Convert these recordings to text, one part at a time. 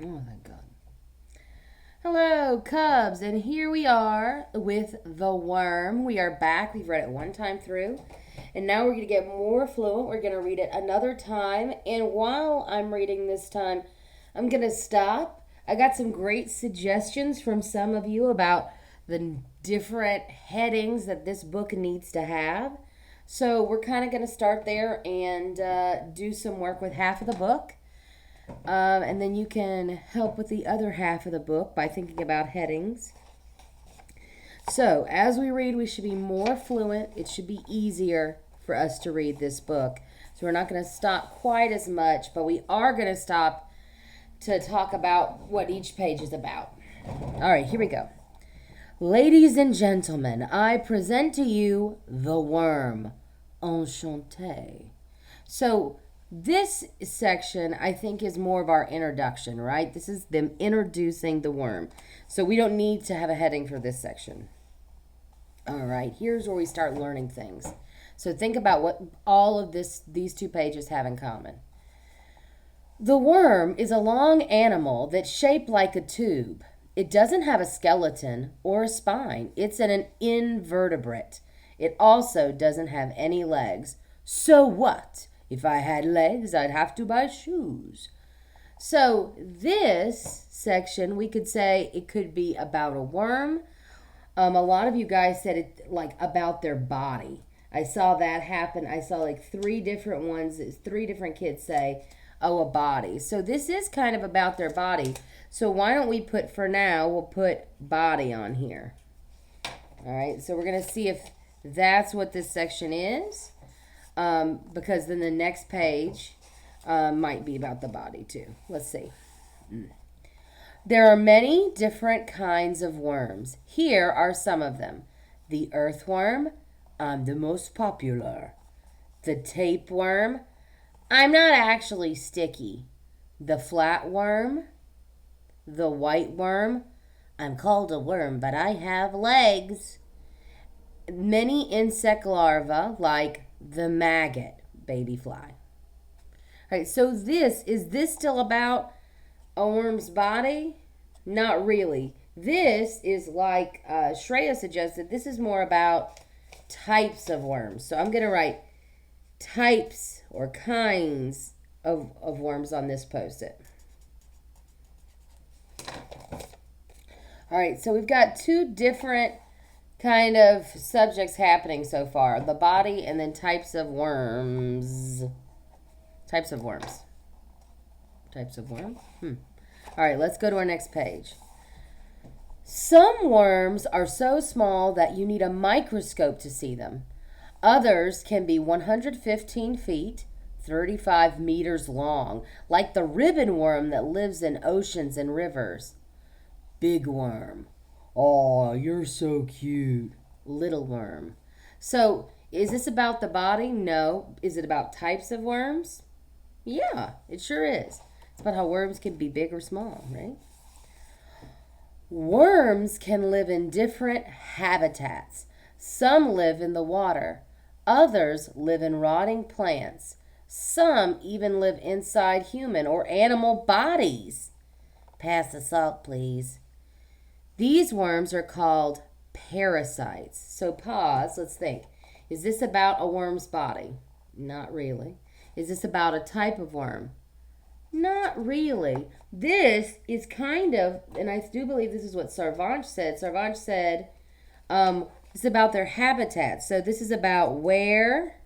Oh, thank God. Hello, Cubs, and here we are with The Worm. We are back. We've read it one time through, and now we're going to get more fluent. We're going to read it another time, and while I'm reading this time, I'm going to stop. I got some great suggestions from some of you about the different headings that this book needs to have. So we're kind of going to start there and do some work with half of the book. And then you can help with the other half of the book by thinking about headings. So, as we read, we should be more fluent. It should be easier for us to read this book. So, we're not going to stop quite as much, but we are going to stop to talk about what each page is about. All right, here we go. Ladies and gentlemen, I present to you The Worm. Enchanté. So, this section, I think, is more of our introduction, right? This is them introducing the worm. So we don't need to have a heading for this section. All right, here's where we start learning things. So think about what all of these two pages have in common. The worm is a long animal that's shaped like a tube. It doesn't have a skeleton or a spine. It's an invertebrate. It also doesn't have any legs. So what? If I had legs, I'd have to buy shoes. So this section, we could say it could be about a worm. A lot of you guys said it like about their body. I saw that happen. I saw like three different ones. Three different kids say, oh, a body. So this is kind of about their body. So why don't we put, for now, we'll put body on here. All right, so we're going to see if that's what this section is. Because then the next page might be about the body too. Let's see. There are many different kinds of worms. Here are some of them. The earthworm, I'm the most popular. The tapeworm, I'm not actually sticky. The flatworm, the white worm, I'm called a worm, but I have legs. Many insect larvae, like the maggot, baby fly. All right, so is this still about a worm's body? Not really. This is like Shreya suggested, this is more about types of worms. So I'm going to write types or kinds of worms on this post-it. All right, so we've got two different kind of subjects happening so far. The body and then types of worms. Types of worms. Types of worm? All right, let's go to our next page. Some worms are so small that you need a microscope to see them. Others can be 115 feet, 35 meters long, like the ribbon worm that lives in oceans and rivers. Big worm. Oh, you're so cute. Little worm. So, is this about the body? No. Is it about types of worms? Yeah, it sure is. It's about how worms can be big or small, right? Worms can live in different habitats. Some live in the water. Others live in rotting plants. Some even live inside human or animal bodies. Pass the salt, please. These worms are called parasites. So pause, let's think. Is this about a worm's body? Not really. Is this about a type of worm? Not really. This is kind of, and I do believe this is what Sarvanch said. Sarvanch said it's about their habitat. So this is about where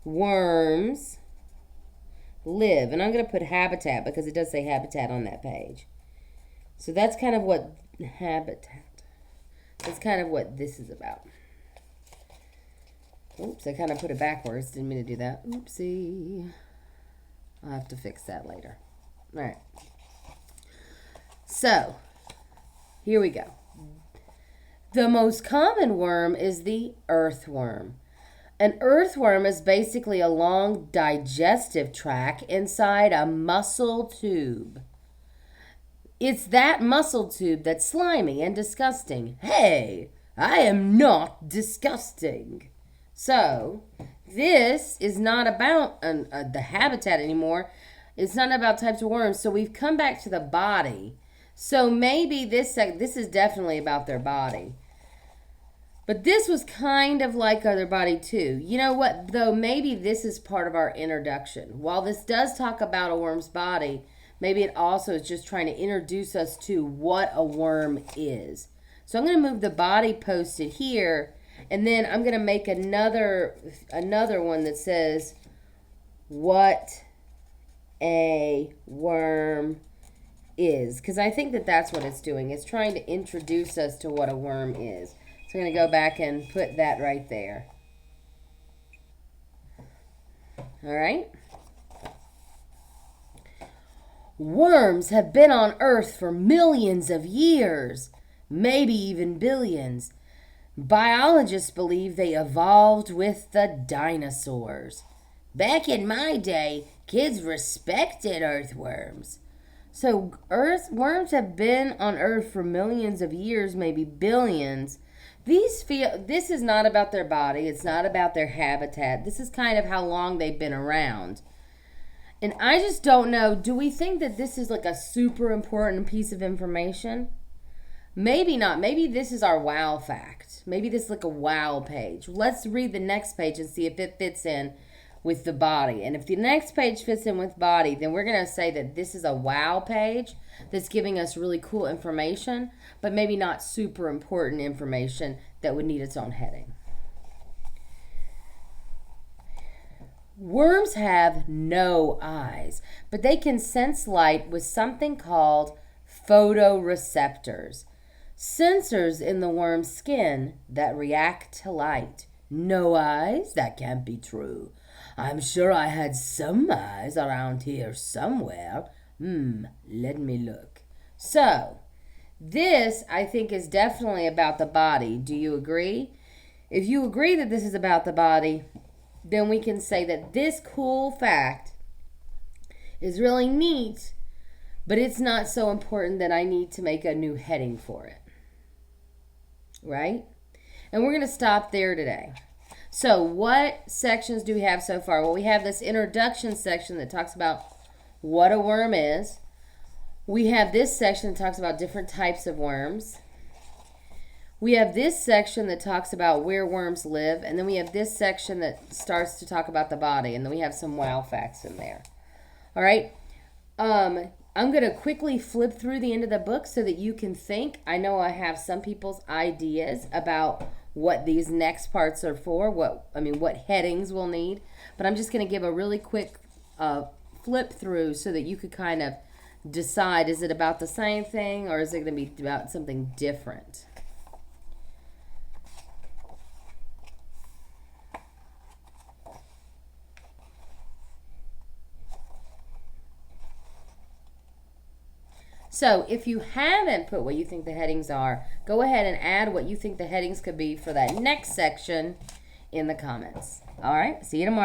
worms live. And I'm going to put habitat because it does say habitat on that page. So that's kind of what habitat. That's kind of what this is about. Oops, I kind of put it backwards. Didn't mean to do that. Oopsie. I'll have to fix that later. All right. So, here we go. The most common worm is the earthworm. An earthworm is basically a long digestive tract inside a muscle tube. It's that muscle tube that's slimy and disgusting. Hey, I am not disgusting. So, this is not about the habitat anymore. It's not about types of worms. So we've come back to the body. So maybe this is definitely about their body. But this was kind of like other body too. You know what, though? Maybe this is part of our introduction. While this does talk about a worm's body, maybe it also is just trying to introduce us to what a worm is. So I'm going to move the body posted here, and then I'm going to make another one that says what a worm is. Because I think that that's what it's doing. It's trying to introduce us to what a worm is. So I'm going to go back and put that right there. All right. Worms have been on Earth for millions of years, maybe even billions. Biologists believe they evolved with the dinosaurs. Back in my day, kids respected earthworms. So worms have been on Earth for millions of years, maybe billions. This is not about their body. It's not about their habitat. This is kind of how long they've been around. And I just don't know, do we think that this is like a super important piece of information? Maybe not. Maybe this is our wow fact. Maybe this is like a wow page. Let's read the next page and see if it fits in with the body. And if the next page fits in with body, then we're going to say that this is a wow page that's giving us really cool information, but maybe not super important information that would need its own heading. Worms have no eyes, but they can sense light with something called photoreceptors, sensors in the worm's skin that react to light. No eyes? That can't be true. I'm sure I had some eyes around here somewhere. Let me look. So, this, I think, is definitely about the body. Do you agree? If you agree that this is about the body, then we can say that this cool fact is really neat, but it's not so important that I need to make a new heading for it. Right? And we're going to stop there today. So what sections do we have so far? Well, we have this introduction section that talks about what a worm is. We have this section that talks about different types of worms. We have this section that talks about where worms live. And then we have this section that starts to talk about the body. And then we have some wow facts in there. All right. I'm going to quickly flip through the end of the book so that you can think. I know I have some people's ideas about what these next parts are for, what headings we'll need. But I'm just going to give a really quick flip through so that you could kind of decide, is it about the same thing or is it going to be about something different? So if you haven't put what you think the headings are, go ahead and add what you think the headings could be for that next section in the comments. All right, see you tomorrow.